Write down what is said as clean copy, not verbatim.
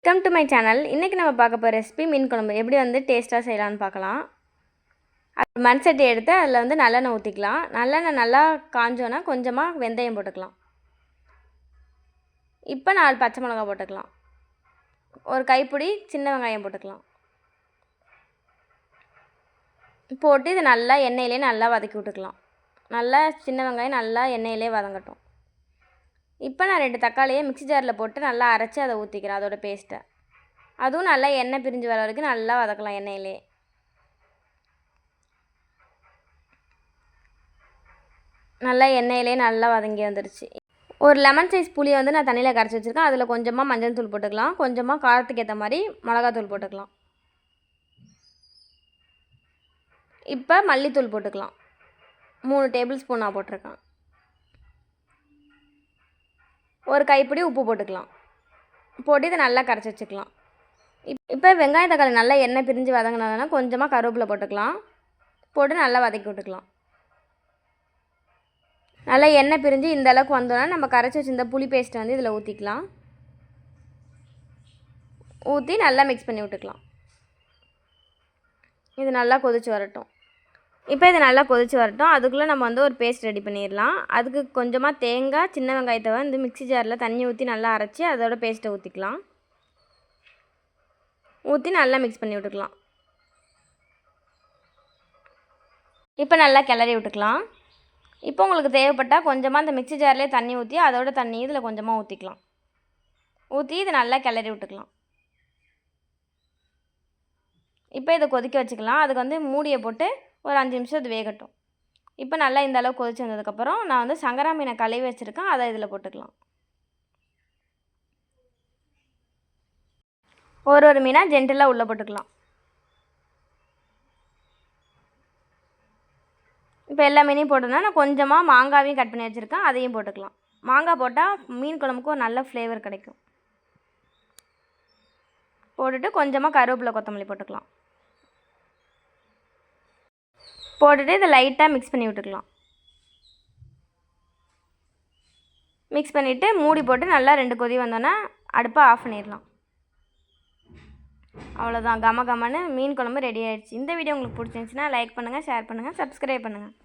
Welcome to my channel. இன்றைக்கி நம்ம பார்க்க போகிற ரெசிபி மீன் குழம்பு எப்படி டேஸ்ட்டாக செய்யலான்னு பார்க்கலாம். அது மண் சட்டி எடுத்து அதில் நல்லெண்ணெய் ஊற்றிக்கலாம். நல்லெண்ணெய் நல்லா காஞ்சோன்னா கொஞ்சமாக வெந்தயம் போட்டுக்கலாம். இப்போ 4 பச்சை மிளகாய் போட்டுக்கலாம். ஒரு கைப்பிடி சின்ன வெங்காயம் போட்டுக்கலாம். போட்டு இது நல்லா எண்ணெயிலே நல்லா வதக்கி விட்டுக்கலாம். நல்லா சின்ன வெங்காயம் நல்லா எண்ணெயிலே வதங்கட்டும். இப்போ நான் 2 தக்காளியை மிக்ஸி ஜாரில் போட்டு நல்லா அரைச்சி அதை ஊற்றிக்கிறேன், அதோட பேஸ்ட்டை. அதுவும் நல்லா எண்ணெய் பிரிஞ்சு வர வரைக்கும் நல்லா வதக்கலாம் எண்ணெயிலே. நல்லா எண்ணெயிலே நல்லா வதங்கி வந்துடுச்சு. ஒரு லெமன் சைஸ் புளியை நான் தண்ணியில் கரைச்சி வச்சுருக்கேன். அதில் கொஞ்சமாக மஞ்சள் தூள் போட்டுக்கலாம். கொஞ்சமாக காரத்துக்கு ஏற்ற மாதிரி மிளகாத்தூள் போட்டுக்கலாம். இப்போ மல்லித்தூள் போட்டுக்கலாம். 3 டேபிள் ஸ்பூன் நான் போட்டிருக்கேன். ஒரு கைப்பிடி உப்பு போட்டுக்கலாம். போட்டு இதை நல்லா கரைச்சி வச்சுக்கலாம். இப்போ வெங்காயம் தக்காளி நல்லா எண்ணெய் பிரிஞ்சு வதங்கினதுனா கொஞ்சமாக கருவேப்பிலை போட்டுக்கலாம். போட்டு நல்லா வதக்கி விட்டுக்கலாம். நல்லா எண்ணெய் பிரிஞ்சு இந்த அளவுக்கு வந்தோன்னா நம்ம கரைச்சி வச்சுருந்த புளி பேஸ்ட்டை இதில் ஊற்றிக்கலாம். ஊற்றி நல்லா மிக்ஸ் பண்ணி விட்டுக்கலாம். இது நல்லா கொதிச்சு வரட்டும். இப்போ இது நல்லா கொதிச்சு வரட்டும். அதுக்குள்ளே நம்ம ஒரு பேஸ்ட் ரெடி பண்ணிடலாம். அதுக்கு கொஞ்சமாக தேங்காய், சின்ன வெங்காயத்தை மிக்ஸி ஜாரில் தண்ணி ஊற்றி நல்லா அரைச்சி அதோட பேஸ்ட்டை ஊற்றிக்கலாம். ஊற்றி நல்லா மிக்ஸ் பண்ணி விட்டுக்கலாம். இப்போ நல்லா கிளறி விட்டுக்கலாம். இப்போ உங்களுக்கு தேவைப்பட்டால் கொஞ்சமாக அந்த மிக்ஸி ஜார்லேயே தண்ணி ஊற்றி அதோட தண்ணி இதில் கொஞ்சமாக ஊற்றிக்கலாம். ஊற்றி இது நல்லா கிளறி விட்டுக்கலாம். இப்போ இதை கொதிக்க வச்சுக்கலாம். அதுக்கு மூடியை போட்டு ஒரு 5 நிமிஷம் இது வேகட்டும். இப்போ நல்லா இந்த அளவு கொதிச்சு வந்ததுக்கப்புறம் நான் சங்கரா மீனை கழுவி வச்சுருக்கேன், அதை இதில் போட்டுக்கலாம். ஒரு மீனாக ஜென்டலாக உள்ளே போட்டுக்கலாம். இப்போ எல்லா மீனையும் போட்டோன்னா நான் கொஞ்சமாக மாங்காவையும் கட் பண்ணி வச்சுருக்கேன், அதையும் போட்டுக்கலாம். மாங்காய் போட்டால் மீன் குழம்புக்கு ஒரு நல்ல ஃப்ளேவர் கிடைக்கும். போட்டுட்டு கொஞ்சமாக கருவேப்பிலை, கொத்தமல்லி போட்டுக்கலாம். போட்டுட்டு இதை லைட்டாக மிக்ஸ் பண்ணி விட்டுக்கலாம். மிக்ஸ் பண்ணிவிட்டு மூடி போட்டு நல்லா 2 கொதி வந்தோன்னா அடுப்பை ஆஃப் பண்ணிடலாம். அவ்வளோதான், கம கமன்னு மீன் குழம்பு ரெடி ஆகிடுச்சு. இந்த வீடியோ உங்களுக்கு பிடிச்சிருந்துச்சின்னா லைக் பண்ணுங்கள், ஷேர் பண்ணுங்கள், சப்ஸ்கிரைப் பண்ணுங்கள்.